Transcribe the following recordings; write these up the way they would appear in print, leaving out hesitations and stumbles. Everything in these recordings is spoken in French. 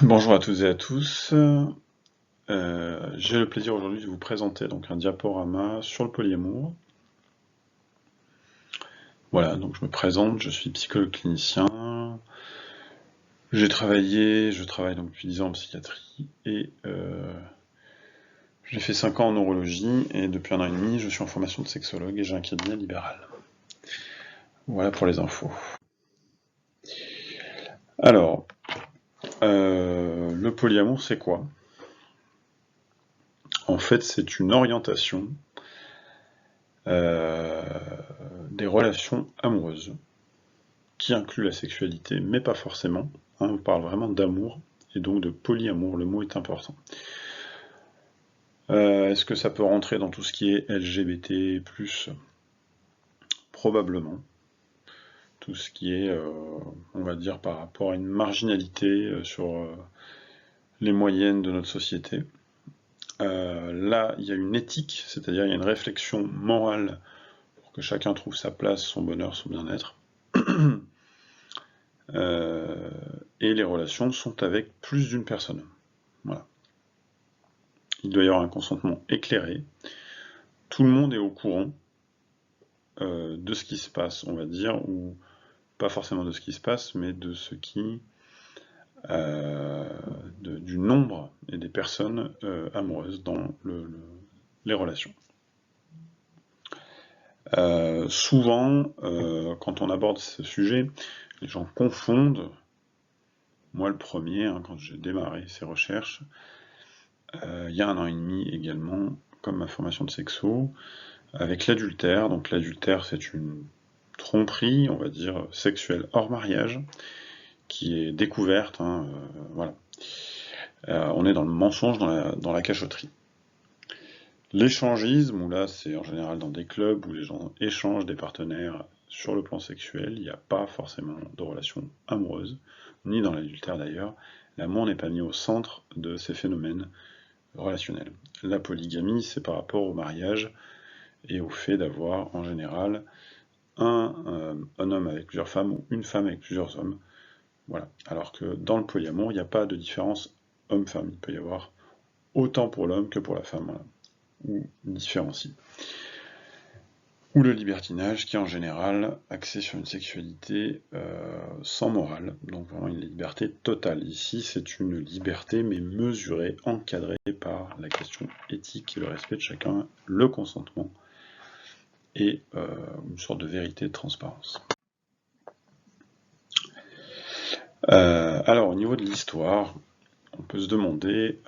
Bonjour à toutes et à tous. J'ai le plaisir aujourd'hui de vous présenter donc un diaporama sur le polyamour. Voilà, donc je me présente, je suis psychologue clinicien. Je travaille donc depuis 10 ans en psychiatrie et j'ai fait 5 ans en neurologie et depuis 1 an et demi je suis en formation de sexologue et j'ai un cabinet libéral. Voilà pour les infos. Alors, le polyamour c'est quoi? En fait c'est une orientation euh, des relations amoureuses qui inclut la sexualité, mais pas forcément. On parle vraiment d'amour, et donc de polyamour, le mot est important. Est-ce que ça peut rentrer dans tout ce qui est LGBT+, probablement. Tout ce qui est, on va dire, par rapport à une marginalité sur les moyennes de notre société. Là, il y a une éthique, c'est-à-dire il y a une réflexion morale pour que chacun trouve sa place, son bonheur, son bien-être. Et les relations sont avec plus d'une personne. Voilà. Il doit y avoir un consentement éclairé. Tout le monde est au courant de ce qui se passe, on va dire, ou pas forcément de ce qui se passe, mais de ce qui, du nombre et des personnes amoureuses dans les relations. Souvent, quand on aborde ce sujet, les gens confondent, moi le premier, hein, quand j'ai démarré ces recherches, il y a 1 an et demi également, comme ma formation de sexo, avec l'adultère. Donc l'adultère, c'est une tromperie, on va dire, sexuelle hors mariage, qui est découverte, hein, voilà. On est dans le mensonge, dans la cachotterie. L'échangisme, où là c'est en général dans des clubs où les gens échangent des partenaires sur le plan sexuel, il n'y a pas forcément de relation amoureuse, ni dans l'adultère d'ailleurs. L'amour n'est pas mis au centre de ces phénomènes relationnels. La polygamie, c'est par rapport au mariage et au fait d'avoir en général un homme avec plusieurs femmes ou une femme avec plusieurs hommes. Voilà. Alors que dans le polyamour, il n'y a pas de différence homme-femme. Il peut y avoir autant pour l'homme que pour la femme. Voilà. Ou différencie. Ou le libertinage, qui est en général axé sur une sexualité sans morale. Donc vraiment une liberté totale. Ici, c'est une liberté, mais mesurée, encadrée par la question éthique et le respect de chacun, le consentement et une sorte de vérité de transparence. Alors, au niveau de l'histoire, on peut se demander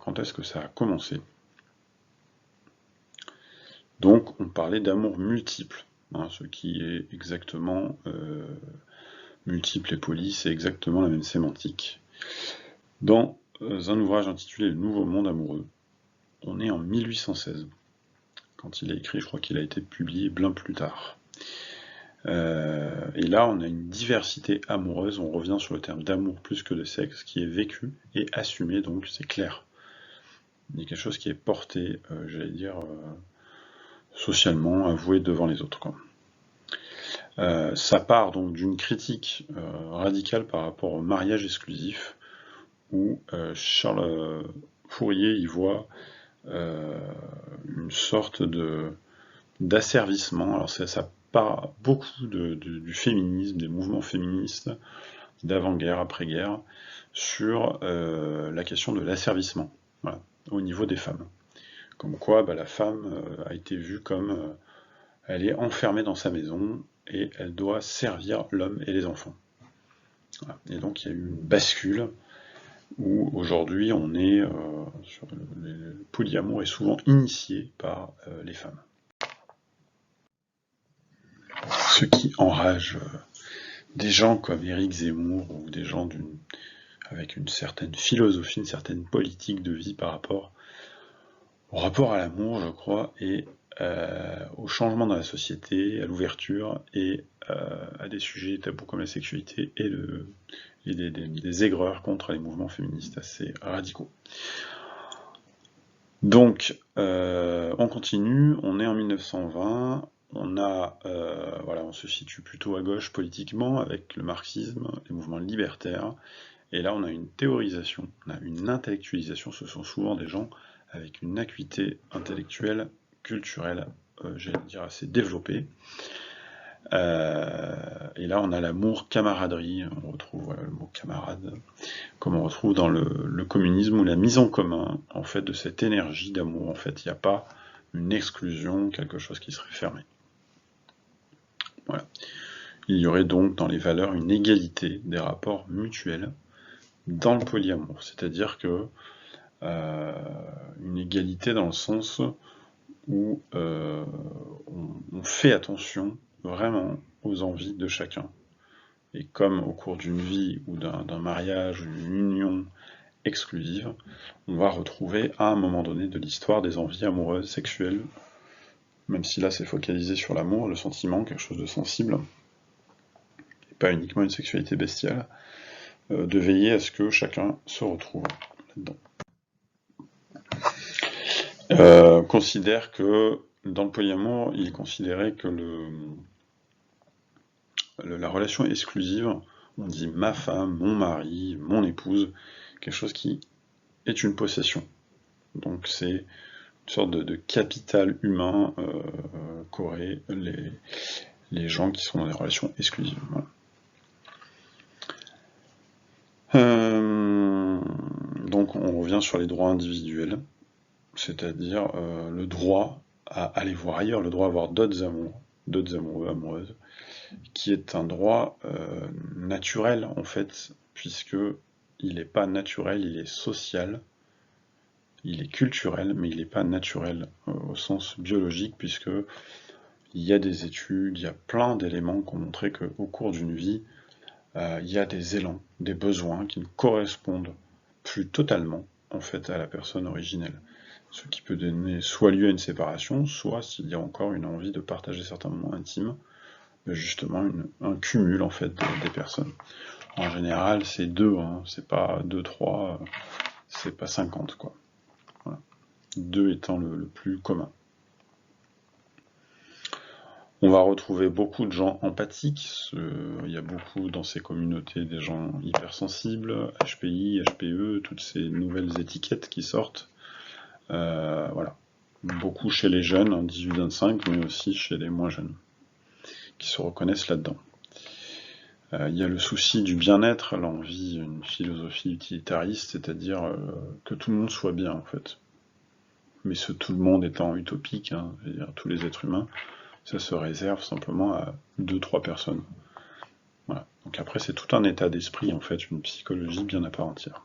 quand est-ce que ça a commencé. Donc, on parlait d'amour multiple, hein, ce qui est exactement multiple et poly, c'est exactement la même sémantique. Dans un ouvrage intitulé Le Nouveau Monde amoureux, on est en 1816. Quand il a écrit, je crois qu'il a été publié bien plus tard. Et là, on a une diversité amoureuse, on revient sur le terme d'amour plus que de sexe, qui est vécu et assumé, donc c'est clair. Il y a quelque chose qui est porté, j'allais dire, socialement, avoué devant les autres, quoi. Ça part donc d'une critique radicale par rapport au mariage exclusif, où Charles Fourier y voit une sorte d'asservissement. Alors ça part beaucoup du féminisme, des mouvements féministes d'avant-guerre, après-guerre, sur la question de l'asservissement, voilà, au niveau des femmes. Comme quoi la femme a été vue comme elle est enfermée dans sa maison et elle doit servir l'homme et les enfants. Voilà. Et donc il y a eu une bascule où aujourd'hui on est sur le polyamour est souvent initié par les femmes. Ce qui enrage des gens comme Éric Zemmour ou des gens avec une certaine philosophie, une certaine politique de vie par rapport au rapport à l'amour, je crois, et au changement dans la société, à l'ouverture et à des sujets tabous comme la sexualité et des aigreurs contre les mouvements féministes assez radicaux. Donc, on continue, on est en 1920, on se situe plutôt à gauche politiquement avec le marxisme, les mouvements libertaires, Et là, on a une théorisation, on a une intellectualisation. Ce sont souvent des gens avec une acuité intellectuelle, culturelle, j'allais dire assez développée. Et là, on a l'amour camaraderie. On retrouve voilà, le mot camarade, comme on retrouve dans le communisme, ou la mise en commun, en fait, de cette énergie d'amour. En fait, il n'y a pas une exclusion, quelque chose qui serait fermé. Voilà. Il y aurait donc dans les valeurs une égalité des rapports mutuels dans le polyamour, c'est-à-dire que une égalité dans le sens où on fait attention vraiment aux envies de chacun. Et comme au cours d'une vie ou d'un mariage, d'une union exclusive, on va retrouver à un moment donné de l'histoire des envies amoureuses, sexuelles, même si là c'est focalisé sur l'amour, le sentiment, quelque chose de sensible, et pas uniquement une sexualité bestiale, de veiller à ce que chacun se retrouve là-dedans. Considère que dans le polyamour, il est considéré que la relation exclusive, on dit ma femme, mon mari, mon épouse, quelque chose qui est une possession. Donc c'est une sorte de capital humain qu'auraient les gens qui sont dans des relations exclusives. Voilà. Donc on revient sur les droits individuels, c'est-à-dire le droit à aller voir ailleurs, le droit à avoir d'autres amoureux, amoureuses, qui est un droit naturel en fait, puisque il n'est pas naturel, il est social, il est culturel, mais il n'est pas naturel au sens biologique, puisque il y a des études, il y a plein d'éléments qui ont montré qu'au cours d'une vie, il y a des élans, des besoins qui ne correspondent plus totalement en fait à la personne originelle. Ce qui peut donner soit lieu à une séparation, soit s'il y a encore une envie de partager certains moments intimes, justement un cumul en fait des personnes. En général, c'est 2, hein, c'est pas 2, 3, c'est pas 50 quoi. Voilà. 2 étant le plus commun. On va retrouver beaucoup de gens empathiques, il y a beaucoup dans ces communautés des gens hypersensibles, HPI, HPE, toutes ces nouvelles étiquettes qui sortent. Voilà. Beaucoup chez les jeunes, 18-25, mais aussi chez les moins jeunes, qui se reconnaissent là-dedans. Il y a le souci du bien-être, l'envie, une philosophie utilitariste, c'est-à-dire que tout le monde soit bien en fait. Mais ce tout le monde étant utopique, hein, c'est-à-dire tous les êtres humains, ça se réserve simplement à 2-3 personnes. Voilà. Donc après c'est tout un état d'esprit en fait, une psychologie bien à part entière.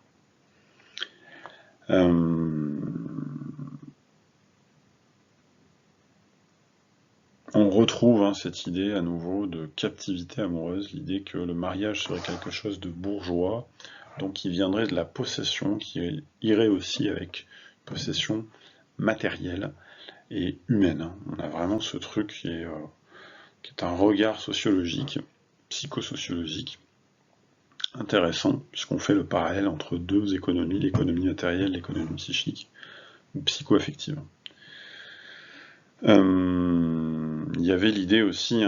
On retrouve cette idée à nouveau de captivité amoureuse, l'idée que le mariage serait quelque chose de bourgeois, donc qui viendrait de la possession, qui irait aussi avec possession matérielle et humaine. On a vraiment ce truc qui est un regard sociologique, psychosociologique, intéressant, puisqu'on fait le parallèle entre deux économies, l'économie matérielle, l'économie psychique, ou psycho-affective. Il y avait l'idée aussi,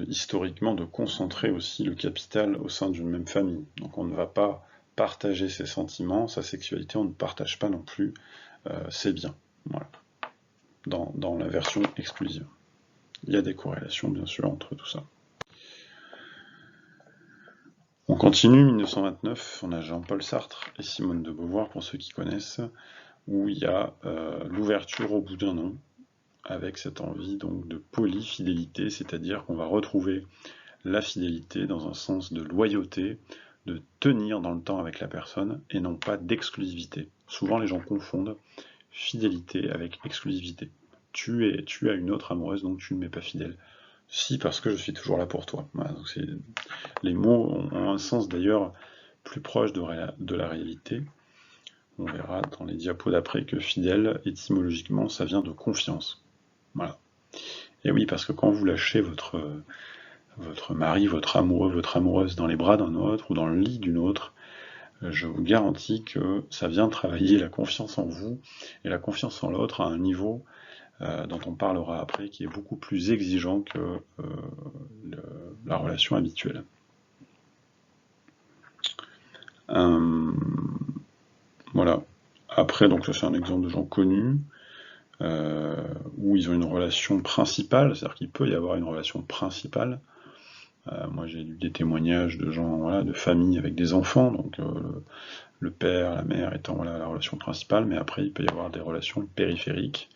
historiquement, de concentrer aussi le capital au sein d'une même famille. Donc on ne va pas partager ses sentiments, sa sexualité, on ne partage pas non plus ses biens. Voilà. Dans la version exclusive. Il y a des corrélations, bien sûr, entre tout ça. On continue, 1929, on a Jean-Paul Sartre et Simone de Beauvoir, pour ceux qui connaissent, où il y a l'ouverture au bout d'un an, avec cette envie donc de polyfidélité, c'est-à-dire qu'on va retrouver la fidélité dans un sens de loyauté, de tenir dans le temps avec la personne, et non pas d'exclusivité. Souvent les gens confondent fidélité avec exclusivité. Tu as une autre amoureuse, donc tu ne m'es pas fidèle. Si, parce que je suis toujours là pour toi. Voilà, donc les mots ont un sens d'ailleurs plus proche de la réalité. On verra dans les diapos d'après que fidèle, étymologiquement, ça vient de confiance. Voilà. Et oui, parce que quand vous lâchez votre mari, votre amoureux, votre amoureuse dans les bras d'un autre ou dans le lit d'une autre, je vous garantis que ça vient travailler la confiance en vous et la confiance en l'autre à un niveau dont on parlera après, qui est beaucoup plus exigeant que la relation habituelle. Euh, voilà. Après, donc ça c'est un exemple de gens connus, où ils ont une relation principale, c'est-à-dire qu'il peut y avoir une relation principale. Moi j'ai lu des témoignages de gens, voilà, de familles avec des enfants, donc le père, la mère étant voilà, la relation principale, mais après il peut y avoir des relations périphériques,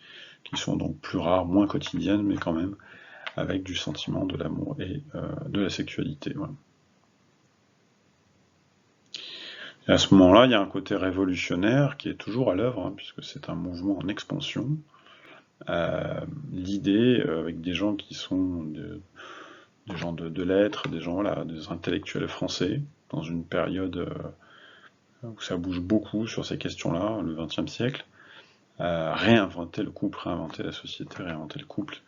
qui sont donc plus rares, moins quotidiennes, mais quand même avec du sentiment, de l'amour et de la sexualité. Voilà. Et à ce moment-là, il y a un côté révolutionnaire qui est toujours à l'œuvre, hein, puisque c'est un mouvement en expansion. L'idée, avec des gens qui sont des gens de lettres, des gens, voilà, des intellectuels français, dans une période où ça bouge beaucoup sur ces questions-là, le XXe siècle, réinventer le couple, réinventer la société, réinventer le couple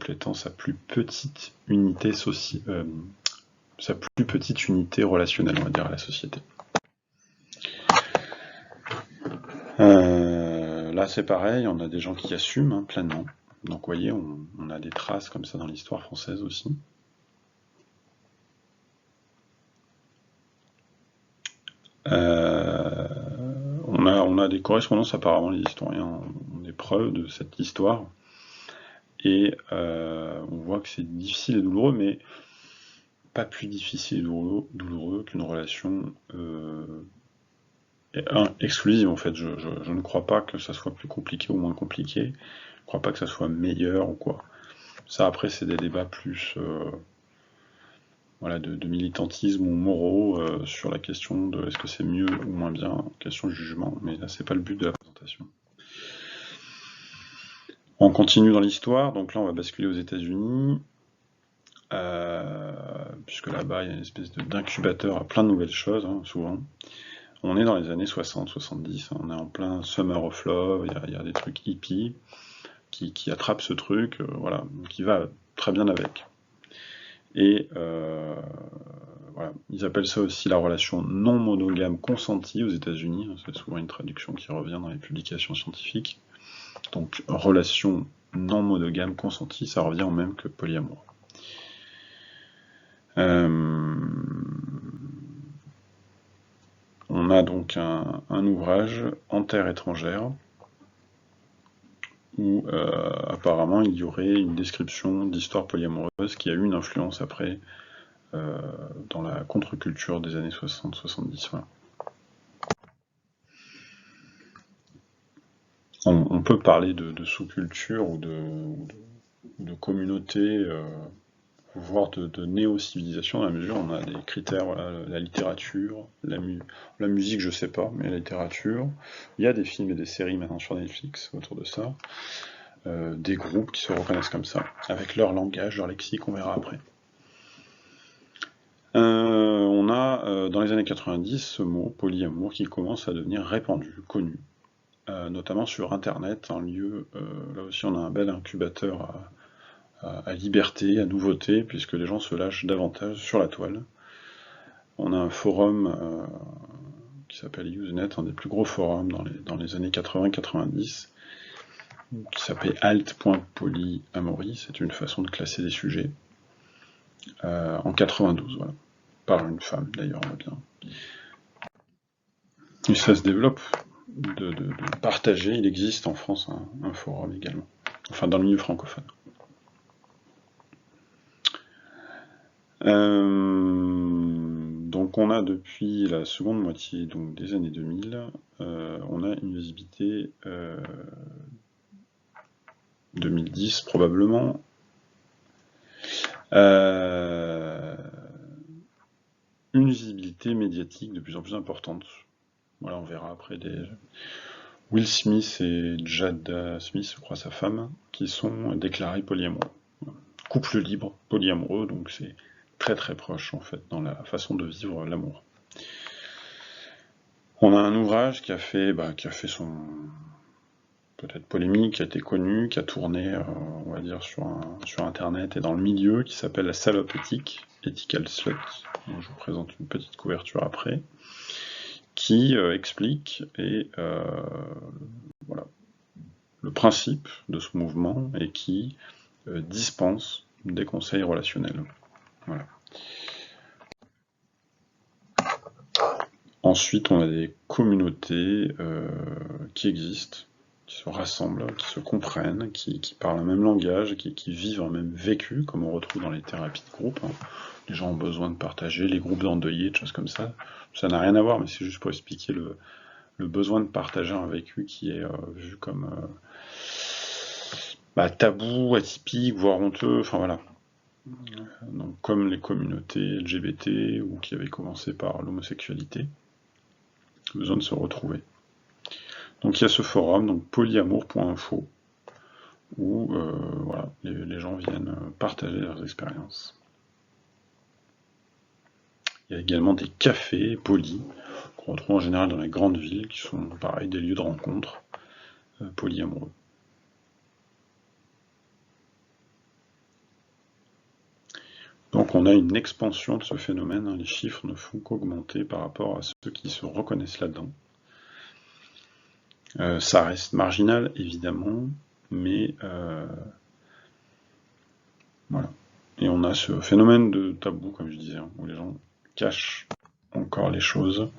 étant sa plus petite unité sa plus petite unité relationnelle, on va dire, à la société. Là, c'est pareil, on a des gens qui assument hein, pleinement. Donc, vous voyez, on a des traces comme ça dans l'histoire française aussi. On a des correspondances, apparemment, les historiens ont des preuves de cette histoire. Et on voit que c'est difficile et douloureux, mais pas plus difficile et douloureux qu'une relation exclusive, en fait. Je ne crois pas que ça soit plus compliqué ou moins compliqué. Je ne crois pas que ça soit meilleur ou quoi. Ça, après, c'est des débats plus voilà, de militantisme ou moraux sur la question de est-ce que c'est mieux ou moins bien, question de jugement, mais là c'est pas le but de la présentation. On continue dans l'histoire, donc là on va basculer aux États-Unis, puisque là-bas il y a une espèce d'incubateur à plein de nouvelles choses, hein, souvent. On est dans les années 60-70, on est en plein Summer of Love, il y a des trucs hippies qui attrapent ce truc, voilà, qui va très bien avec. Et voilà. Ils appellent ça aussi la relation non monogame consentie aux États-Unis. C'est souvent une traduction qui revient dans les publications scientifiques. Donc, relation non monogame consentie, ça revient au même que polyamour. On a donc un ouvrage en terre étrangère où apparemment il y aurait une description d'histoire polyamoureuse qui a eu une influence après dans la contre-culture des années 60-70. Voilà. On peut parler de sous-culture ou de communauté, voire de néo-civilisation, dans la mesure où on a des critères, voilà, la littérature, la musique, je sais pas, mais la littérature. Il y a des films et des séries maintenant sur Netflix autour de ça, des groupes qui se reconnaissent comme ça, avec leur langage, leur lexique, on verra après. On a dans les années 90 ce mot, polyamour, qui commence à devenir répandu, connu. Notamment sur Internet, un lieu, là aussi on a un bel incubateur à liberté, à nouveauté, puisque les gens se lâchent davantage sur la toile. On a un forum qui s'appelle Usenet, un des plus gros forums dans les années 80-90, qui s'appelle alt.polyamory, c'est une façon de classer des sujets, en 92, voilà, par une femme d'ailleurs, on va bien. Et ça se développe de partager, il existe en France un forum également, enfin dans le milieu francophone. Donc on a depuis la seconde moitié donc, des années 2000, on a une visibilité 2010 probablement, une visibilité médiatique de plus en plus importante. Voilà, on verra après des Will Smith et Jada Smith, je crois sa femme, qui sont déclarés polyamoureux. Couple libre, polyamoureux, donc c'est très très proche en fait dans la façon de vivre l'amour. On a un ouvrage qui a fait son peut-être polémique, qui a été connu, qui a tourné, on va dire, sur Internet et dans le milieu, qui s'appelle La salope éthique, Ethical Slut. Donc, je vous présente une petite couverture après, qui explique et voilà, le principe de ce mouvement et qui dispense des conseils relationnels. Voilà. Ensuite, on a des communautés qui existent, qui se rassemblent, qui se comprennent, qui parlent le même langage, qui vivent un même vécu, comme on retrouve dans les thérapies de groupe. Hein. Les gens ont besoin de partager, les groupes d'endeuillés, des choses comme ça. Ça n'a rien à voir, mais c'est juste pour expliquer le besoin de partager un vécu qui est vu comme tabou, atypique, voire honteux, enfin voilà. Donc, comme les communautés LGBT ou qui avaient commencé par l'homosexualité, besoin de se retrouver. Donc il y a ce forum, donc polyamour.info, où voilà, les gens viennent partager leurs expériences. Il y a également des cafés poly, qu'on retrouve en général dans les grandes villes, qui sont pareil des lieux de rencontre polyamoureux. Donc on a une expansion de ce phénomène, hein. Les chiffres ne font qu'augmenter par rapport à ceux qui se reconnaissent là-dedans. Ça reste marginal, évidemment, mais voilà. Et on a ce phénomène de tabou, comme je disais, hein, où les gens cachent encore les choses.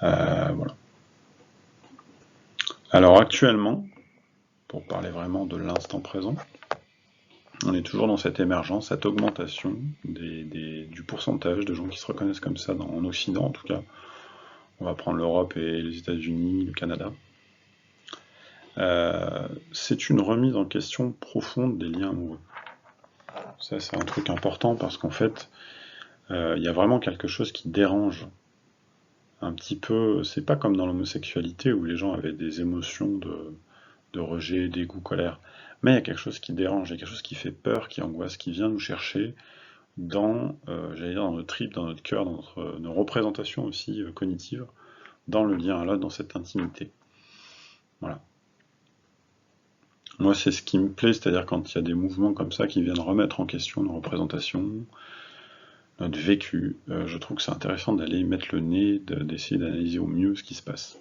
Voilà. Alors actuellement, pour parler vraiment de l'instant présent, on est toujours dans cette émergence, cette augmentation du pourcentage de gens qui se reconnaissent comme ça en Occident en tout cas. On va prendre l'Europe et les États-Unis, le Canada. C'est une remise en question profonde des liens amoureux. Ça, c'est un truc important parce qu'en fait, il y a vraiment quelque chose qui dérange un petit peu. C'est pas comme dans l'homosexualité où les gens avaient des émotions de rejet, dégoût, colère. Mais il y a quelque chose qui dérange, il y a quelque chose qui fait peur, qui angoisse, qui vient nous chercher dans, j'allais dire, dans notre trip, dans notre cœur, dans nos représentations aussi cognitives, dans le lien à l'autre, dans cette intimité. Voilà. Moi, c'est ce qui me plaît, c'est-à-dire quand il y a des mouvements comme ça qui viennent remettre en question nos représentations, notre vécu, je trouve que c'est intéressant d'aller mettre le nez, d'essayer d'analyser au mieux ce qui se passe.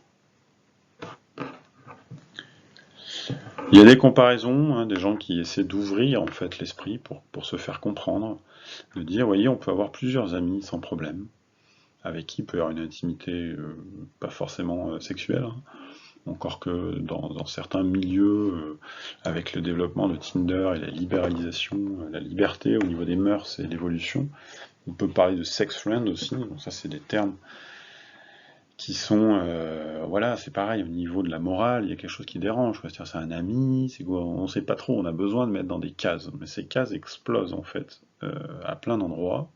Il y a des comparaisons, hein, des gens qui essaient d'ouvrir en fait l'esprit pour se faire comprendre, de dire, voyez, on peut avoir plusieurs amis sans problème, avec qui il peut y avoir une intimité pas forcément sexuelle, hein. Encore que dans certains milieux, avec le développement de Tinder et la libéralisation, la liberté au niveau des mœurs et l'évolution, on peut parler de sex friend aussi, donc ça c'est des termes qui sont, voilà, c'est pareil, au niveau de la morale, il y a quelque chose qui dérange, c'est-à-dire c'est un ami, c'est quoi, on sait pas trop, on a besoin de mettre dans des cases, mais ces cases explosent en fait, à plein d'endroits.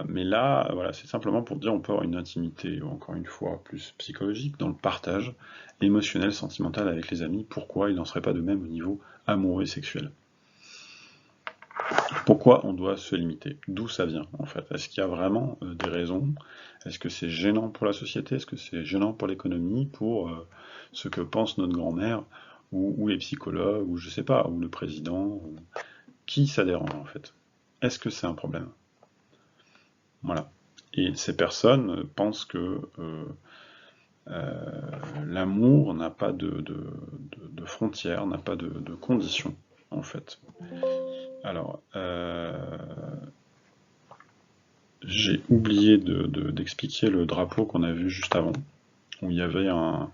Mais là, voilà, c'est simplement pour dire on peut avoir une intimité, encore une fois, plus psychologique, dans le partage émotionnel, sentimental avec les amis. Pourquoi il n'en serait pas de même au niveau amoureux et sexuel? Pourquoi on doit se limiter? D'où ça vient, en fait? Est-ce qu'il y a vraiment des raisons? Est-ce que c'est gênant pour la société? Est-ce que c'est gênant pour l'économie? Pour ce que pense notre grand-mère? Ou les psychologues? Ou je sais pas, ou le président? Qui ça dérange, en fait? Est-ce que c'est un problème? Voilà. Et ces personnes pensent que l'amour n'a pas de frontières, n'a pas de conditions, en fait. Alors, j'ai oublié d'expliquer le drapeau qu'on a vu juste avant, où il y avait un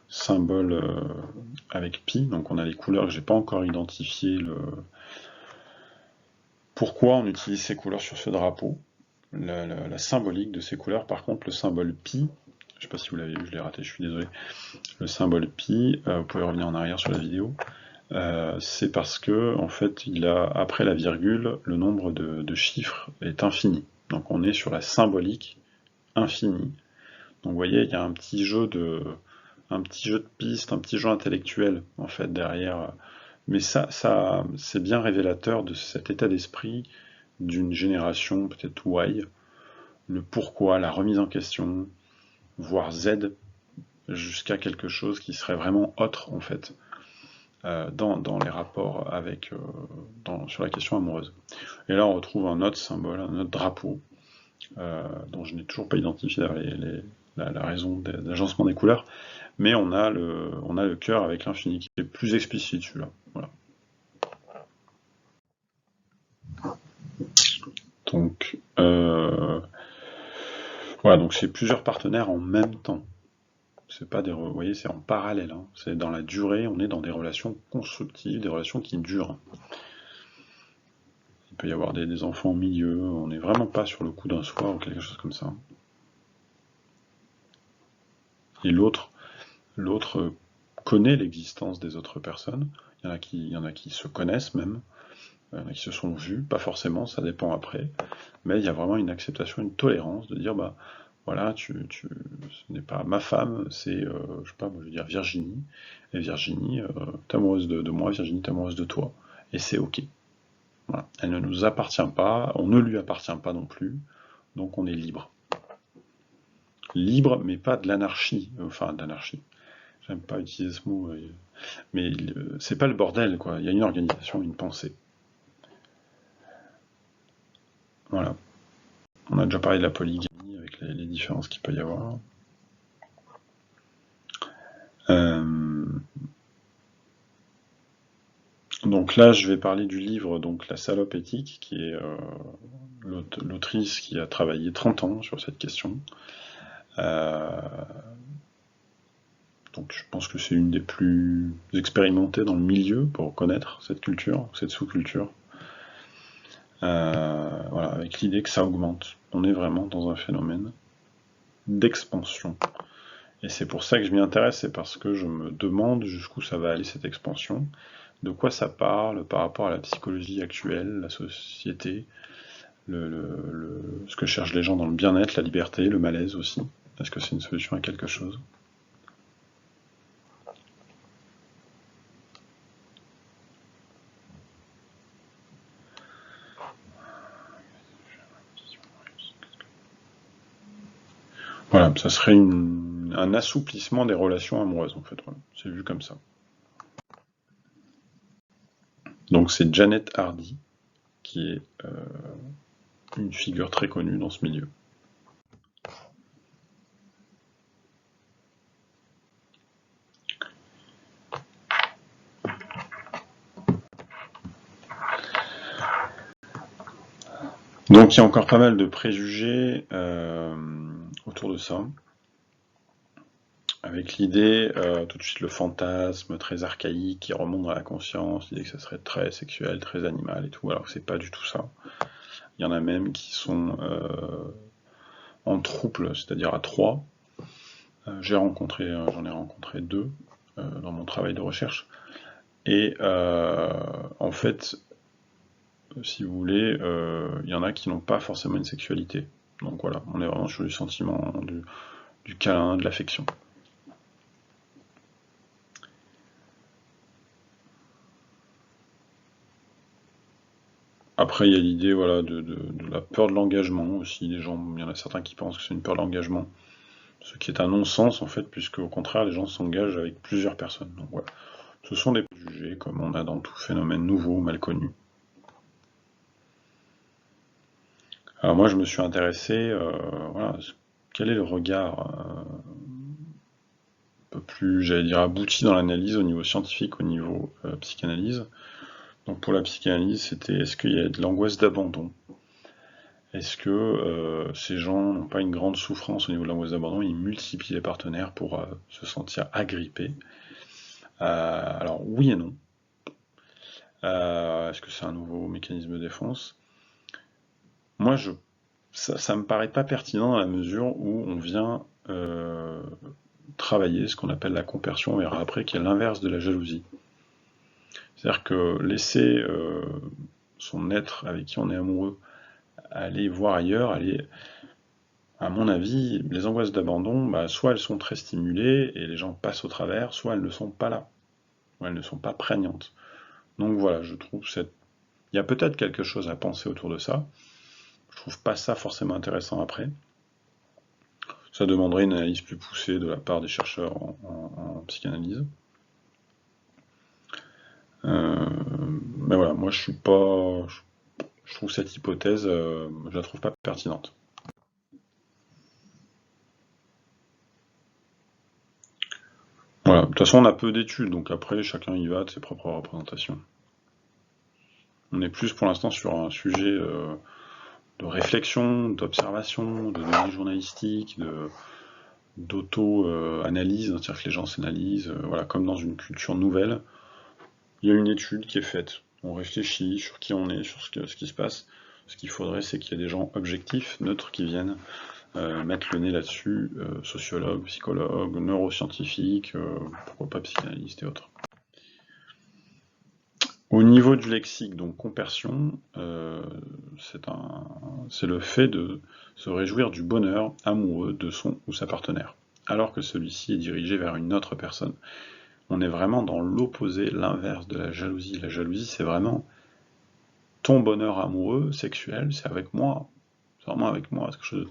symbole avec pi, donc on a les couleurs que j'ai pas encore identifiées, pourquoi on utilise ces couleurs sur ce drapeau, la symbolique de ces couleurs. Par contre, le symbole pi, je sais pas si vous l'avez vu, je l'ai raté, je suis désolé. Le symbole pi, vous pouvez revenir en arrière sur la vidéo, c'est parce que en fait, après la virgule, le nombre de chiffres est infini. Donc on est sur la symbolique infinie. Donc vous voyez, il y a un petit jeu de pistes, un petit jeu intellectuel en fait derrière. Mais ça c'est bien révélateur de cet état d'esprit d'une génération peut-être Y, le pourquoi, la remise en question, voire Z, jusqu'à quelque chose qui serait vraiment autre en fait, dans les rapports avec, sur la question amoureuse. Et là on retrouve un autre symbole, un autre drapeau, dont je n'ai toujours pas identifié la raison d'agencement des couleurs, mais on a le cœur avec l'infini qui est plus explicite celui-là. Voilà. Donc Voilà, donc c'est plusieurs partenaires en même temps. C'est pas vous voyez, c'est en parallèle, hein. C'est dans la durée, on est dans des relations constructives, des relations qui durent. Il peut y avoir des enfants au milieu, on n'est vraiment pas sur le coup d'un soir ou quelque chose comme ça. Et l'autre connaît l'existence des autres personnes. Il y en a qui se connaissent même, il y en a qui se sont vus, pas forcément, ça dépend après. Mais il y a vraiment une acceptation, une tolérance de dire, bah voilà, ce n'est pas ma femme, c'est, je sais pas, moi, je veux dire Virginie. Et Virginie, t'es amoureuse de moi, Virginie, t'es amoureuse de toi. Et c'est ok. Voilà. Elle ne nous appartient pas, on ne lui appartient pas non plus, donc on est libre. Libre, mais pas de l'anarchie. Enfin, de l'anarchie. J'aime pas utiliser ce mot, mais c'est pas le bordel, quoi. Il y a une organisation, une pensée. Voilà. On a déjà parlé de la polygamie avec les différences qu'il peut y avoir. Euh, donc là, je vais parler du livre donc La salope éthique, qui est l'autrice qui a travaillé 30 ans sur cette question. Euh, donc je pense que c'est une des plus expérimentées dans le milieu pour connaître cette culture, cette sous-culture. Voilà, avec l'idée que ça augmente. On est vraiment dans un phénomène d'expansion. Et c'est pour ça que je m'y intéresse, c'est parce que je me demande jusqu'où ça va aller cette expansion, de quoi ça parle par rapport à la psychologie actuelle, la société, ce que cherchent les gens dans le bien-être, la liberté, le malaise aussi. Est-ce que c'est une solution à quelque chose? Voilà, ça serait un assouplissement des relations amoureuses en fait. Voilà. C'est vu comme ça. Donc c'est Janet Hardy qui est une figure très connue dans ce milieu. Donc il y a encore pas mal de préjugés autour de ça, avec l'idée, tout de suite le fantasme très archaïque qui remonte dans la conscience, l'idée que ça serait très sexuel, très animal et tout, alors que c'est pas du tout ça. Il y en a même qui sont en trouble, c'est-à-dire à trois. J'en ai rencontré deux dans mon travail de recherche. Et en fait, si vous voulez, il y en a qui n'ont pas forcément une sexualité. Donc voilà, on est vraiment sur du sentiment, du câlin, de l'affection. Après, il y a l'idée voilà, de la peur de l'engagement aussi. Il y en a certains qui pensent que c'est une peur de l'engagement, ce qui est un non-sens en fait, puisque au contraire, les gens s'engagent avec plusieurs personnes. Donc voilà, ce sont des préjugés comme on a dans tout phénomène nouveau, mal connu. Alors moi, je me suis intéressé, voilà, quel est le regard un peu plus, j'allais dire, abouti dans l'analyse au niveau scientifique, au niveau psychanalyse. Donc pour la psychanalyse, c'était est-ce qu'il y a de l'angoisse d'abandon? Est-ce que ces gens n'ont pas une grande souffrance au niveau de l'angoisse d'abandon? Ils multiplient les partenaires pour se sentir agrippés. Alors oui et non. Est-ce que c'est un nouveau mécanisme de défense? Moi, ça me paraît pas pertinent dans la mesure où on vient travailler ce qu'on appelle la compersion, on verra après, qui est l'inverse de la jalousie. C'est-à-dire que laisser son être avec qui on est amoureux aller voir ailleurs, aller, à mon avis, les angoisses d'abandon, bah, soit elles sont très stimulées et les gens passent au travers, soit elles ne sont pas là, ou elles ne sont pas prégnantes. Donc voilà, je trouve il y a peut-être quelque chose à penser autour de ça. Je trouve pas ça forcément intéressant après. Ça demanderait une analyse plus poussée de la part des chercheurs en psychanalyse. Mais voilà, moi je suis pas. Je trouve cette hypothèse, je la trouve pas pertinente. Voilà, de toute façon on a peu d'études, donc après chacun y va de ses propres représentations. On est plus pour l'instant sur un sujet réflexion, d'observation, de données journalistiques, d'auto-analyse, c'est-à-dire que les gens s'analysent, voilà, comme dans une culture nouvelle. Il y a une étude qui est faite, on réfléchit sur qui on est, sur ce qui se passe. Ce qu'il faudrait, c'est qu'il y ait des gens objectifs, neutres, qui viennent mettre le nez là-dessus, sociologues, psychologues, neuroscientifiques, pourquoi pas psychanalystes et autres. Au niveau du lexique, donc compersion, c'est le fait de se réjouir du bonheur amoureux de son ou sa partenaire, alors que celui-ci est dirigé vers une autre personne. On est vraiment dans l'opposé, l'inverse de la jalousie. La jalousie, c'est vraiment ton bonheur amoureux, sexuel, c'est avec moi. C'est vraiment avec moi. C'est quelque chose de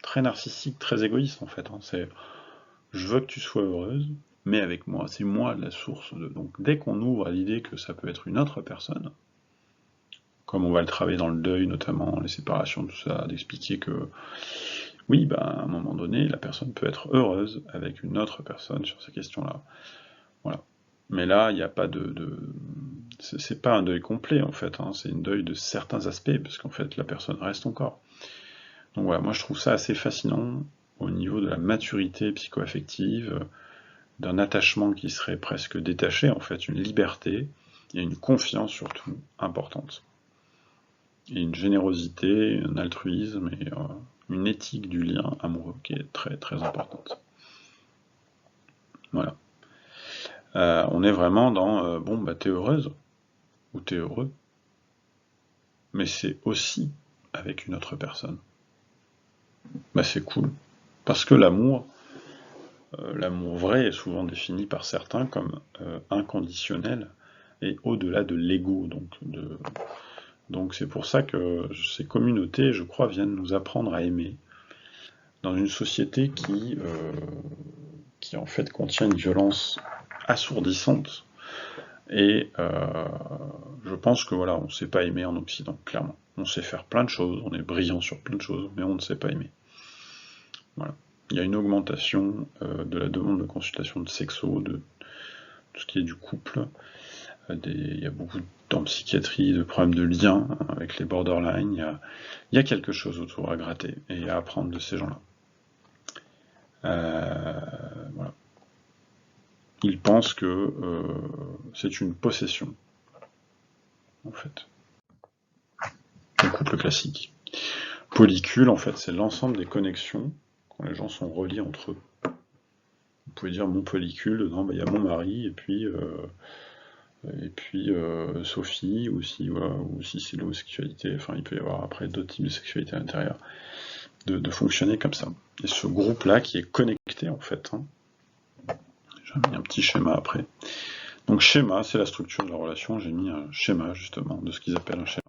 très narcissique, très égoïste en fait. C'est je veux que tu sois heureuse, mais avec moi. C'est moi la source de. Donc dès qu'on ouvre à l'idée que ça peut être une autre personne, comme on va le travailler dans le deuil, notamment les séparations, tout ça, d'expliquer que oui, à un moment donné, la personne peut être heureuse avec une autre personne sur ces questions-là. Voilà. Mais là, il n'y a pas c'est pas un deuil complet, en fait, c'est un deuil de certains aspects, parce qu'en fait, la personne reste encore. Donc voilà, moi je trouve ça assez fascinant au niveau de la maturité psycho-affective, d'un attachement qui serait presque détaché, en fait, une liberté, et une confiance surtout importante. Et une générosité, un altruisme, et une éthique du lien amoureux qui est très très importante. Voilà. On est vraiment dans t'es heureuse ou t'es heureux, mais c'est aussi avec une autre personne. C'est cool. Parce que l'amour vrai est souvent défini par certains comme inconditionnel et au-delà de l'ego. Donc c'est pour ça que ces communautés, je crois, viennent nous apprendre à aimer dans une société qui en fait contient une violence assourdissante. Et je pense que voilà, on ne sait pas aimer en Occident, clairement. On sait faire plein de choses, on est brillant sur plein de choses, mais on ne sait pas aimer. Voilà. Il y a une augmentation de la demande de consultation de sexo, de tout ce qui est du couple. Il y a beaucoup en psychiatrie de problèmes de lien avec les borderline. Il y a quelque chose autour à gratter et à apprendre de ces gens-là. Voilà. Ils pensent que c'est une possession, en fait. Le couple classique. Polycule, en fait, c'est l'ensemble des connexions quand les gens sont reliés entre eux. Vous pouvez dire mon polycule, dedans, il y a mon mari, et puis Sophie, ou si c'est l'homosexualité, enfin il peut y avoir après d'autres types de sexualité à l'intérieur, de fonctionner comme ça. Et ce groupe-là qui est connecté, en fait, j'ai mis un petit schéma après. Donc schéma, c'est la structure de la relation, j'ai mis un schéma justement de ce qu'ils appellent un schéma.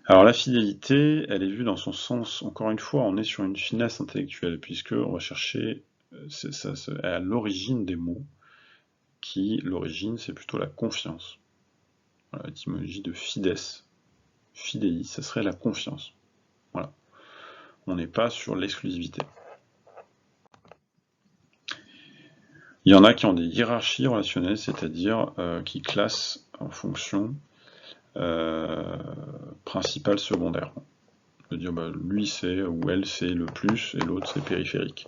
Alors la fidélité, elle est vue dans son sens, encore une fois, on est sur une finesse intellectuelle, puisque on va chercher à l'origine des mots, l'origine c'est plutôt la confiance. Voilà, l'étymologie de fides, fidei, ça serait la confiance. Voilà. On n'est pas sur l'exclusivité. Il y en a qui ont des hiérarchies relationnelles, c'est-à-dire qui classent en fonction principal, secondaire. On peut dire lui c'est ou elle c'est le plus et l'autre c'est périphérique.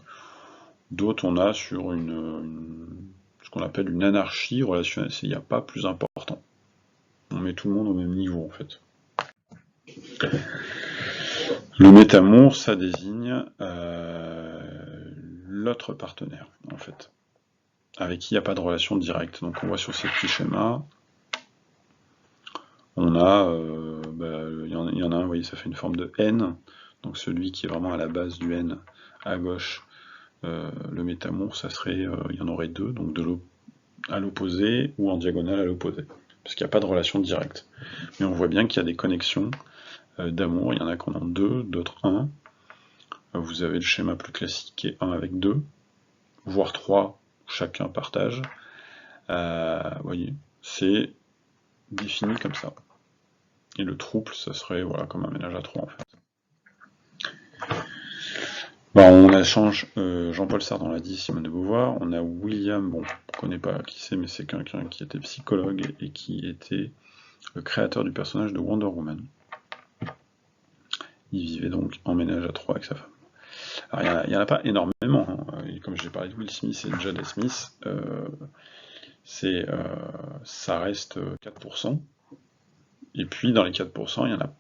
D'autres on a sur ce qu'on appelle une anarchie relationnelle, il n'y a pas plus important. On met tout le monde au même niveau en fait. Le métamour, ça désigne l'autre partenaire en fait, avec qui il n'y a pas de relation directe. Donc on voit sur ces petits schémas, on a, il y en a un, vous voyez, ça fait une forme de N, donc celui qui est vraiment à la base du N, à gauche, le métamour, ça serait, il y en aurait deux, donc à l'opposé ou en diagonale à l'opposé, parce qu'il n'y a pas de relation directe. Mais on voit bien qu'il y a des connexions d'amour, il y en a qui en ont deux, d'autres un. Vous avez le schéma plus classique qui est 1 avec 2, voire 3, chacun partage. Vous voyez, c'est défini comme ça. Et le trouble, ça serait voilà, comme un ménage à 3 en fait. On la change, Jean-Paul Sartre, on l'a dit, Simone de Beauvoir. On a William, bon, on ne connaît pas qui c'est, mais c'est quelqu'un qui était psychologue et qui était le créateur du personnage de Wonder Woman. Il vivait donc en ménage à 3 avec sa femme. Alors, il n'y en a pas énormément, hein. Et comme j'ai parlé de Will Smith et de Jada Smith, ça reste 4%. Et puis, dans les 4%, il y en a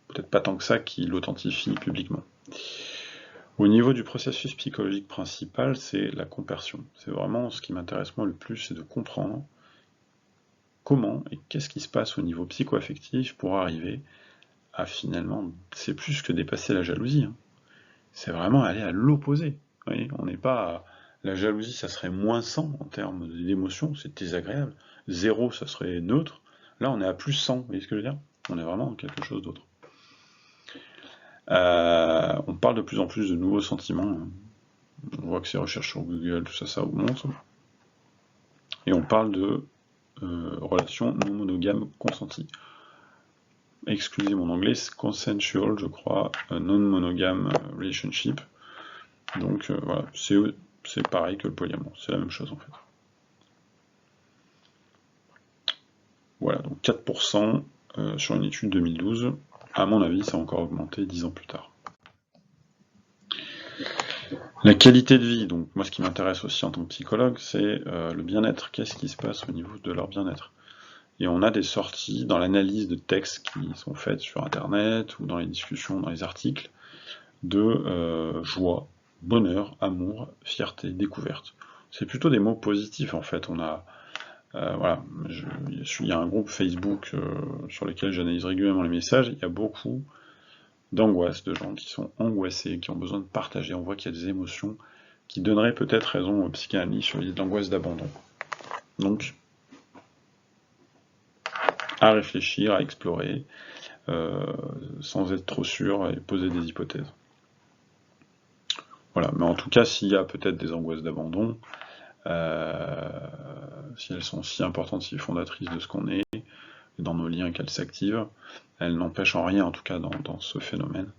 peut-être pas tant que ça qui l'authentifient publiquement. Au niveau du processus psychologique principal, c'est la compersion. C'est vraiment ce qui m'intéresse moi le plus, c'est de comprendre comment et qu'est-ce qui se passe au niveau psycho-affectif pour arriver à finalement, c'est plus que dépasser la jalousie, hein. C'est vraiment aller à l'opposé. Vous voyez, on n'est pas la jalousie, ça serait moins 100 en termes d'émotion, c'est désagréable. 0, ça serait neutre. Là, on est à plus 100, vous voyez ce que je veux dire? On est vraiment dans quelque chose d'autre. On parle de plus en plus de nouveaux sentiments. On voit que ces recherches sur Google, tout ça, ça augmente. Et on parle de relations non monogames consenties. Excusez mon anglais, c'est consensual, je crois, non-monogame relationship. Donc voilà, c'est pareil que le polyamour, c'est la même chose en fait. Voilà, donc 4% sur une étude 2012. À mon avis, ça a encore augmenté 10 ans plus tard. La qualité de vie, donc moi ce qui m'intéresse aussi en tant que psychologue, c'est le bien-être. Qu'est-ce qui se passe au niveau de leur bien-être? Et on a des sorties dans l'analyse de textes qui sont faites sur Internet ou dans les discussions, dans les articles, de joie, bonheur, amour, fierté, découverte. C'est plutôt des mots positifs en fait. On a, voilà, il y a un groupe Facebook sur lequel j'analyse régulièrement les messages. Il y a beaucoup d'angoisse, de gens qui sont angoissés, qui ont besoin de partager. On voit qu'il y a des émotions qui donneraient peut-être raison aux psychanalystes sur l'idée de l'angoisse d'abandon. Donc, à réfléchir, à explorer, sans être trop sûr et poser des hypothèses. Voilà, mais en tout cas, s'il y a peut-être des angoisses d'abandon, si elles sont si importantes, si fondatrices de ce qu'on est, et dans nos liens qu'elles s'activent, elles n'empêchent en rien, en tout cas dans ce phénomène,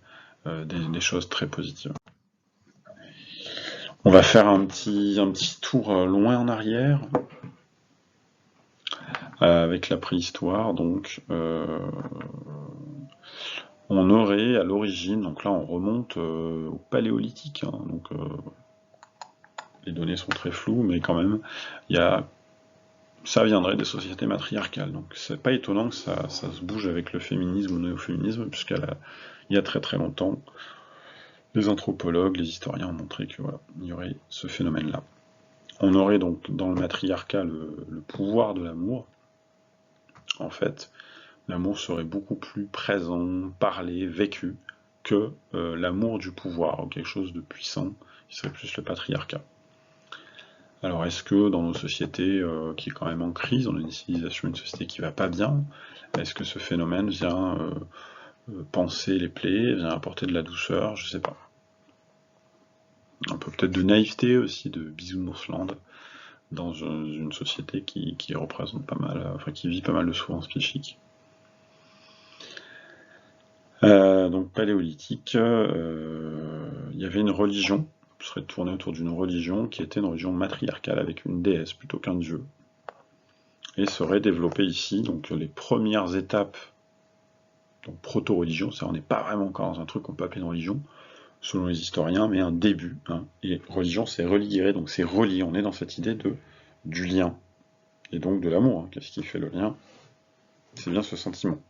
des choses très positives. On va faire un petit tour loin en arrière, avec la préhistoire, donc on aurait à l'origine, donc là on remonte au paléolithique, hein, donc les données sont très floues, mais quand même, ça viendrait des sociétés matriarcales, donc c'est pas étonnant que ça se bouge avec le féminisme ou le néo-féminisme, puisqu'il y a très très longtemps, les anthropologues, les historiens ont montré que voilà, il y aurait ce phénomène-là. On aurait donc dans le matriarcat le pouvoir de l'amour. En fait, l'amour serait beaucoup plus présent, parlé, vécu, que l'amour du pouvoir, ou quelque chose de puissant, qui serait plus le patriarcat. Alors est-ce que dans nos sociétés qui est quand même en crise, on a une civilisation, une société qui va pas bien, est-ce que ce phénomène vient panser les plaies, vient apporter de la douceur? Je sais pas. Un peu peut-être de naïveté aussi, de Bisounours-land, dans une société qui représente pas mal, enfin qui vit pas mal de souffrances psychiques. Donc paléolithique, il y avait une religion, qui serait tournée autour d'une religion qui était une religion matriarcale avec une déesse plutôt qu'un dieu. Et serait développée ici, donc les premières étapes, donc proto-religion, ça on n'est pas vraiment encore dans un truc qu'on peut appeler une religion, selon les historiens, mais un début, hein. Et religion c'est relier, donc c'est relier, on est dans cette idée du lien, et donc de l'amour, hein. Qu'est-ce qui fait le lien? C'est bien ce sentiment.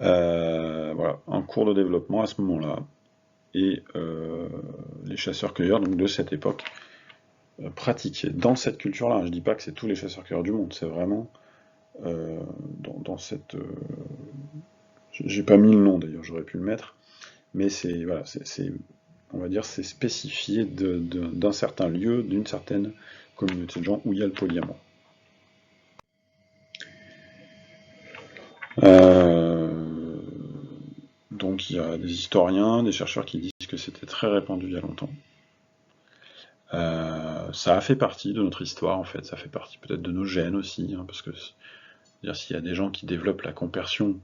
Voilà, un cours de développement à ce moment-là, et les chasseurs-cueilleurs donc de cette époque pratiquaient dans cette culture-là. Je ne dis pas que c'est tous les chasseurs-cueilleurs du monde, c'est vraiment dans cette... j'ai pas mis le nom d'ailleurs, j'aurais pu le mettre, mais c'est voilà, on va dire c'est spécifié d'un certain lieu, d'une certaine communauté de gens où il y a le polyamour. Donc il y a des historiens, des chercheurs qui disent que c'était très répandu il y a longtemps. Ça a fait partie de notre histoire en fait, ça fait partie peut-être de nos gènes aussi, hein, parce que s'il y a des gens qui développent la compersion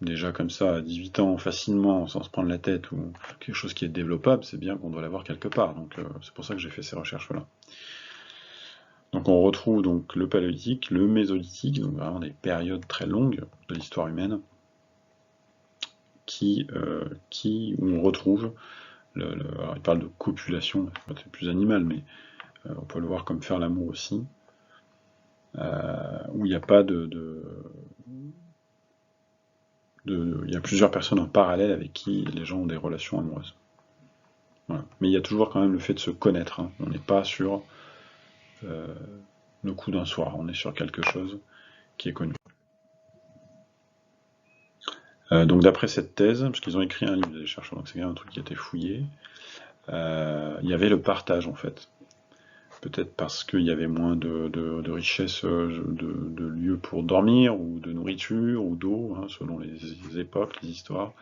déjà comme ça à 18 ans facilement sans se prendre la tête ou quelque chose qui est développable, c'est bien qu'on doit l'avoir quelque part. Donc c'est pour ça que j'ai fait ces recherches-là. Donc on retrouve donc le paléolithique, le mésolithique, donc vraiment des périodes très longues de l'histoire humaine. où on retrouve, alors il parle de copulation, c'est plus animal, mais on peut le voir comme faire l'amour aussi, où il n'y a pas il y a plusieurs personnes en parallèle avec qui les gens ont des relations amoureuses. Voilà. Mais il y a toujours quand même le fait de se connaître, hein. On n'est pas sur le coup d'un soir, on est sur quelque chose qui est connu. Donc d'après cette thèse, parce qu'ils ont écrit un livre, les chercheurs, donc c'est quand même un truc qui a été fouillé, il y avait le partage en fait. Peut-être parce qu'il y avait moins de richesse de lieux pour dormir, ou de nourriture, ou d'eau, hein, selon les époques, les histoires.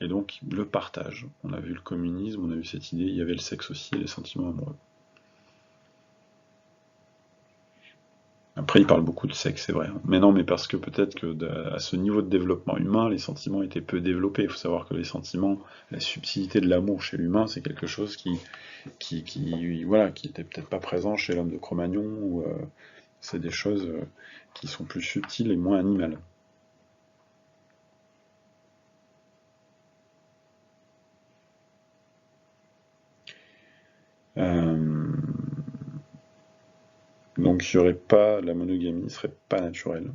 Et donc le partage. On a vu le communisme, on a vu cette idée, il y avait le sexe aussi et les sentiments amoureux. Après, il parle beaucoup de sexe, c'est vrai, hein. Mais non, mais parce que peut-être que à ce niveau de développement humain, les sentiments étaient peu développés. Il faut savoir que les sentiments, la subtilité de l'amour chez l'humain, c'est quelque chose voilà, qui était peut-être pas présent chez l'homme de Cro-Magnon, ou c'est des choses qui sont plus subtiles et moins animales. Euh, donc il y aurait pas, la monogamie serait pas naturelle,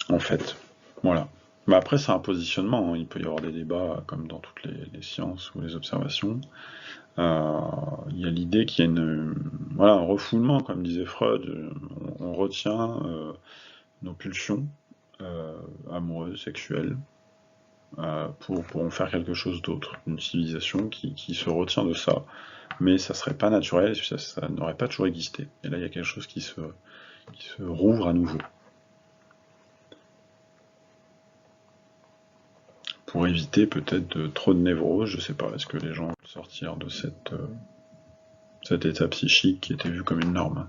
en fait. Voilà. Mais après, c'est un positionnement, hein. Il peut y avoir des débats, comme dans toutes les sciences ou les observations. Il y a l'idée qu'il y a voilà, un refoulement, comme disait Freud. On retient nos pulsions amoureuses, sexuelles, pour en faire quelque chose d'autre. Une civilisation qui se retient de ça, mais ça serait pas naturel, ça n'aurait pas toujours existé. Et là, il y a quelque chose qui se rouvre à nouveau. Pour éviter peut-être trop de névrose, je sais pas, est-ce que les gens vont sortir de cet état psychique qui était vu comme une norme.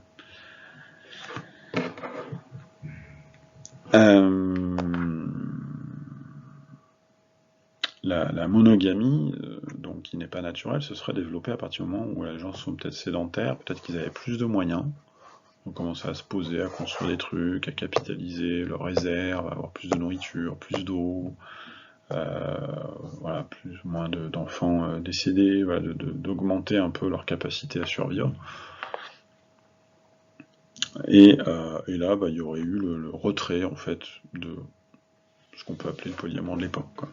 La monogamie, donc qui n'est pas naturelle, se serait développée à partir du moment où les gens sont peut-être sédentaires, peut-être qu'ils avaient plus de moyens, on commençait à se poser, à construire des trucs, à capitaliser leurs réserves, à avoir plus de nourriture, plus d'eau, voilà, plus ou moins d'enfants décédés, voilà, d'augmenter un peu leur capacité à survivre. Et là, il y aurait eu le retrait, en fait, de ce qu'on peut appeler le polyamour de l'époque, quoi.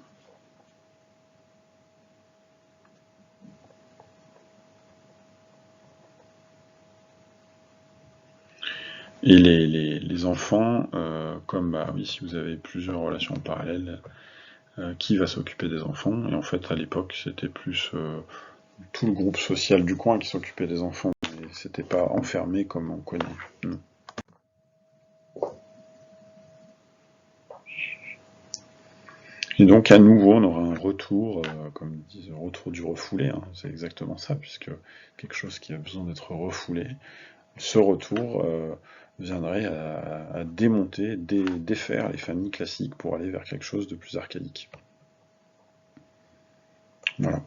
Et les enfants, comme oui, si vous avez plusieurs relations en parallèle, qui va s'occuper des enfants? Et en fait, à l'époque, c'était plus tout le groupe social du coin qui s'occupait des enfants. Et c'était pas enfermé comme on connaît. Non. Et donc, à nouveau, on aura un retour, comme ils disent, retour du refoulé, hein. C'est exactement ça, puisque quelque chose qui a besoin d'être refoulé, ce retour viendrait à démonter, défaire les familles classiques pour aller vers quelque chose de plus archaïque. Voilà.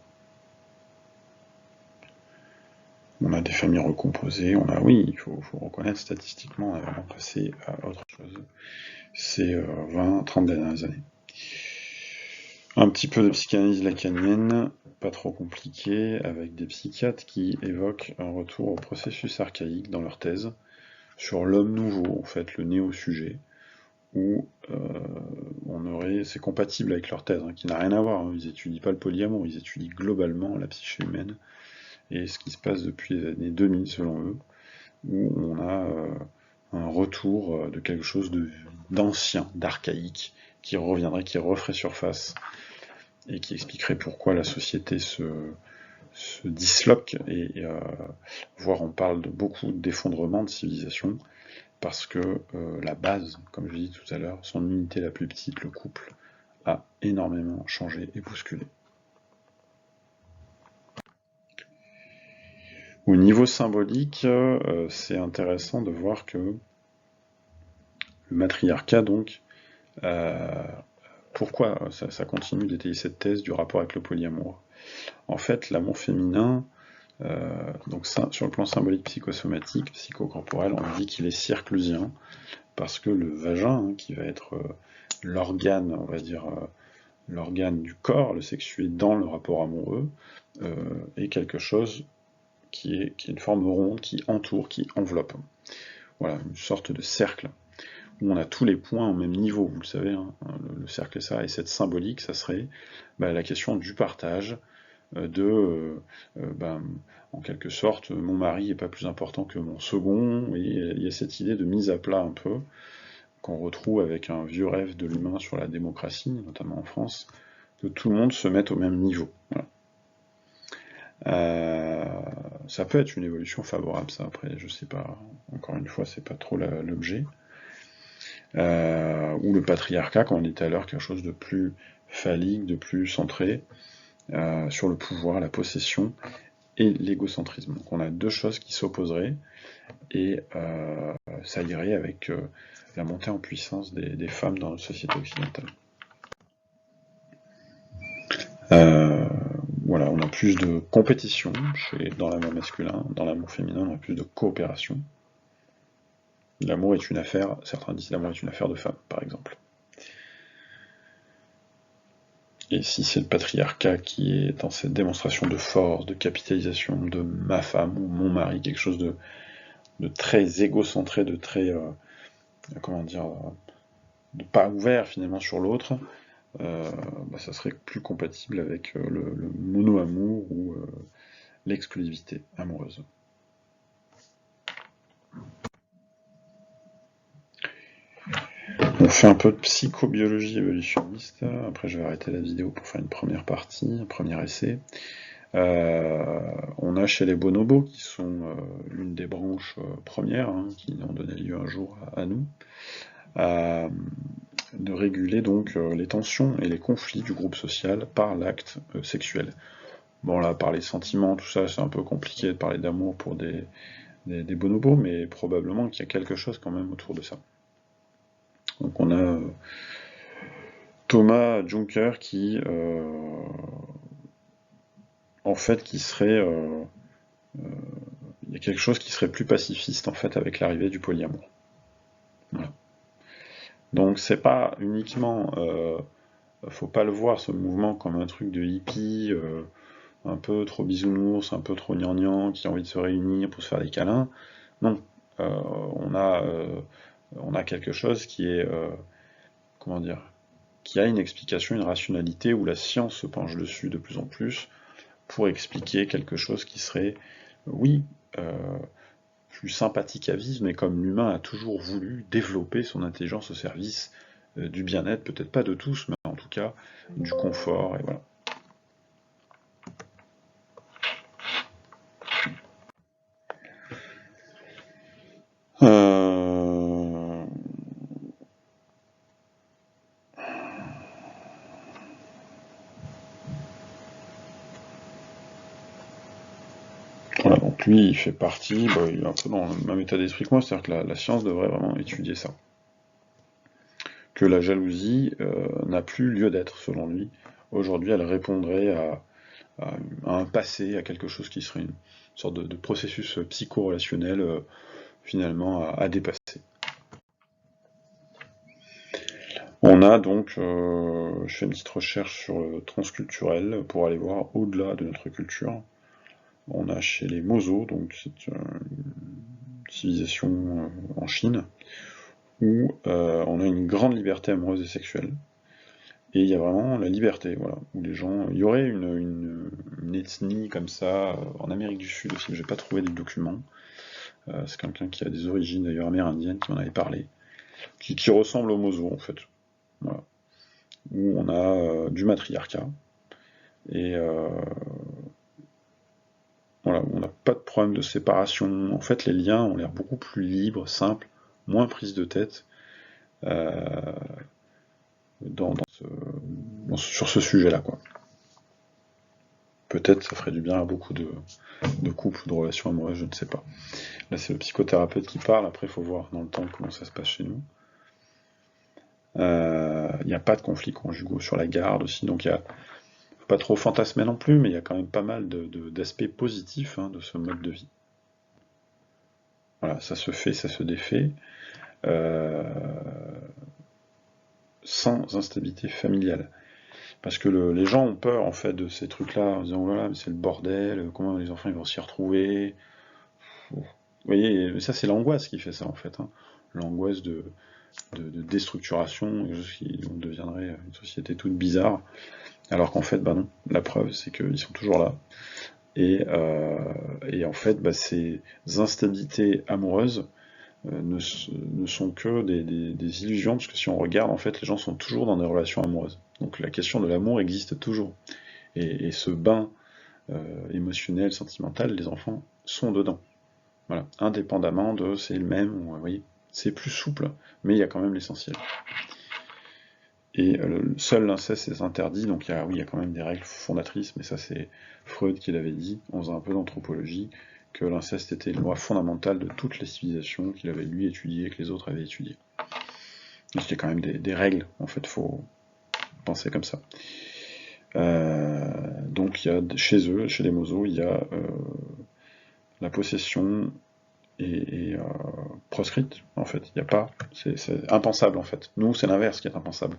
On a des familles recomposées, oui, il faut reconnaître statistiquement, on a vraiment passé à autre chose ces 20-30 dernières années. Un petit peu de psychanalyse lacanienne, pas trop compliqué, avec des psychiatres qui évoquent un retour au processus archaïque dans leur thèse, sur l'homme nouveau, en fait, le néo-sujet, où c'est compatible avec leur thèse, hein, qui n'a rien à voir, hein. Ils étudient pas le polyamour, ils étudient globalement la psyché humaine, et ce qui se passe depuis les années 2000, selon eux, où on a un retour de quelque chose d'ancien, d'archaïque, qui reviendrait, qui referait surface, et qui expliquerait pourquoi la société se disloque, et voire on parle de beaucoup d'effondrement de civilisation, parce que la base, comme je l'ai dit tout à l'heure, son unité la plus petite, le couple, a énormément changé et bousculé. Au niveau symbolique, c'est intéressant de voir que le matriarcat, donc, pourquoi ça continue d'étayer cette thèse du rapport avec le polyamour? En fait, l'amour féminin, donc ça, sur le plan symbolique psychosomatique, psychocorporel, on dit qu'il est circlusien, parce que le vagin, hein, qui va être l'organe, on va dire, l'organe du corps, le sexué dans le rapport amoureux, est quelque chose qui est une forme ronde, qui entoure, qui enveloppe. Voilà, une sorte de cercle, où on a tous les points au même niveau, vous le savez, hein, le cercle est ça, et cette symbolique, ça serait la question du partage, en quelque sorte, mon mari n'est pas plus important que mon second, et il y a cette idée de mise à plat un peu, qu'on retrouve avec un vieux rêve de l'humain sur la démocratie, notamment en France, que tout le monde se mette au même niveau. Voilà. Ça peut être une évolution favorable, ça, après, je sais pas, encore une fois, c'est pas trop l'objet. Ou le patriarcat, comme on dit tout à l'heure, quelque chose de plus phallique, de plus centré sur le pouvoir, la possession et l'égocentrisme. Donc on a deux choses qui s'opposeraient, et ça irait avec la montée en puissance des femmes dans la société occidentale. Voilà, on a plus de compétition dans l'amour masculin, dans l'amour féminin, on a plus de coopération. L'amour est une affaire, certains disent l'amour est une affaire de femmes, par exemple. Et si c'est le patriarcat qui est dans cette démonstration de force, de capitalisation de ma femme ou mon mari, quelque chose de très égocentré, de très, de pas ouvert finalement sur l'autre, ça serait plus compatible avec le mono-amour ou l'exclusivité amoureuse. On fait un peu de psychobiologie évolutionniste, après je vais arrêter la vidéo pour faire une première partie, un premier essai. On a chez les bonobos, qui sont l'une des branches premières, hein, qui ont donné lieu un jour à nous, de réguler donc les tensions et les conflits du groupe social par l'acte sexuel. Bon là, par les sentiments, tout ça, c'est un peu compliqué de parler d'amour pour des bonobos, mais probablement qu'il y a quelque chose quand même autour de ça. Donc on a Thomas Juncker qui, en fait, qui serait... il y a quelque chose qui serait plus pacifiste, en fait, avec l'arrivée du polyamour. Voilà. Donc c'est pas uniquement... faut pas le voir, ce mouvement, comme un truc de hippie, un peu trop bisounours, un peu trop gnangnan, qui a envie de se réunir pour se faire des câlins. Non. On a quelque chose qui est... comment dire, qui a une explication, une rationalité, où la science se penche dessus de plus en plus, pour expliquer quelque chose qui serait, oui, plus sympathique à vivre, mais comme l'humain a toujours voulu développer son intelligence au service du bien-être, peut-être pas de tous, mais en tout cas du confort, et voilà. Voilà, donc lui, il fait partie, il est un peu dans le même état d'esprit que moi, c'est-à-dire que la science devrait vraiment étudier ça. Que la jalousie n'a plus lieu d'être, selon lui. Aujourd'hui, elle répondrait à un passé, à quelque chose qui serait une sorte de processus psycho-relationnel, finalement, à dépasser. On a donc, je fais une petite recherche sur le transculturel, pour aller voir au-delà de notre culture. On a chez les Mozo, donc c'est une civilisation en Chine, où on a une grande liberté amoureuse et sexuelle. Et il y a vraiment la liberté, voilà, où les gens... Il y aurait une ethnie comme ça, en Amérique du Sud aussi, mais j'ai pas trouvé de document. C'est quelqu'un qui a des origines d'ailleurs amérindiennes qui m'en avait parlé, qui ressemble aux Mozo en fait. Voilà. Où on a du matriarcat, et voilà, on n'a pas de problème de séparation. En fait, les liens ont l'air beaucoup plus libres, simples, moins prise de tête sur ce sujet-là, quoi. Peut-être ça ferait du bien à beaucoup de couples, de relations amoureuses, je ne sais pas. Là, c'est le psychothérapeute qui parle, après, il faut voir dans le temps comment ça se passe chez nous. Il n'y a pas de conflits conjugaux sur la garde aussi, donc il y a pas trop fantasmer non plus, mais il y a quand même pas mal d'aspects positifs de ce mode de vie. Voilà, ça se fait, ça se défait. sans instabilité familiale. Parce que les gens ont peur en fait de ces trucs-là, en disant voilà, c'est le bordel, comment les enfants ils vont s'y retrouver. Vous voyez, ça c'est l'angoisse qui fait ça en fait, hein. L'angoisse de déstructuration, on deviendrait une société toute bizarre, alors qu'en fait, bah non, la preuve c'est qu'ils sont toujours là. Et en fait, bah, ces instabilités amoureuses ne sont que des illusions, parce que si on regarde, en fait, les gens sont toujours dans des relations amoureuses. Donc la question de l'amour existe toujours. Et ce bain émotionnel, sentimental, les enfants sont dedans. Voilà, indépendamment de c'est le même, vous voyez, c'est plus souple, mais il y a quand même l'essentiel. Et seul l'inceste est interdit, donc oui, il y a quand même des règles fondatrices, mais ça c'est Freud qui l'avait dit, en faisant un peu d'anthropologie, que l'inceste était une loi fondamentale de toutes les civilisations qu'il avait lui étudié et que les autres avaient étudié. Donc il y a quand même des règles, en fait, faut penser comme ça. Donc il y a chez eux, chez les Mosos, il y a la possession est proscrite, en fait. Il n'y a pas, c'est impensable, en fait. Nous, c'est l'inverse qui est impensable.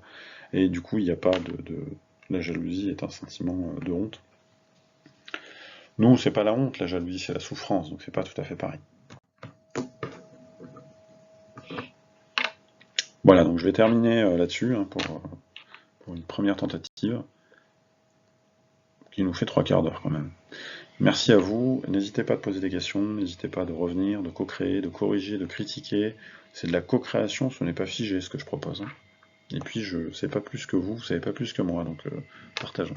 Et du coup, il n'y a pas la jalousie est un sentiment de honte. Nous, c'est pas la honte, la jalousie, c'est la souffrance, donc c'est pas tout à fait pareil. Voilà, donc je vais terminer là-dessus, hein, pour une première tentative, qui nous fait 3/4 d'heure quand même. Merci à vous, n'hésitez pas à poser des questions, n'hésitez pas de revenir, de co-créer, de corriger, de critiquer. C'est de la co-création, ce n'est pas figé ce que je propose, hein. Et puis je sais pas plus que vous savez pas plus que moi, donc partageons.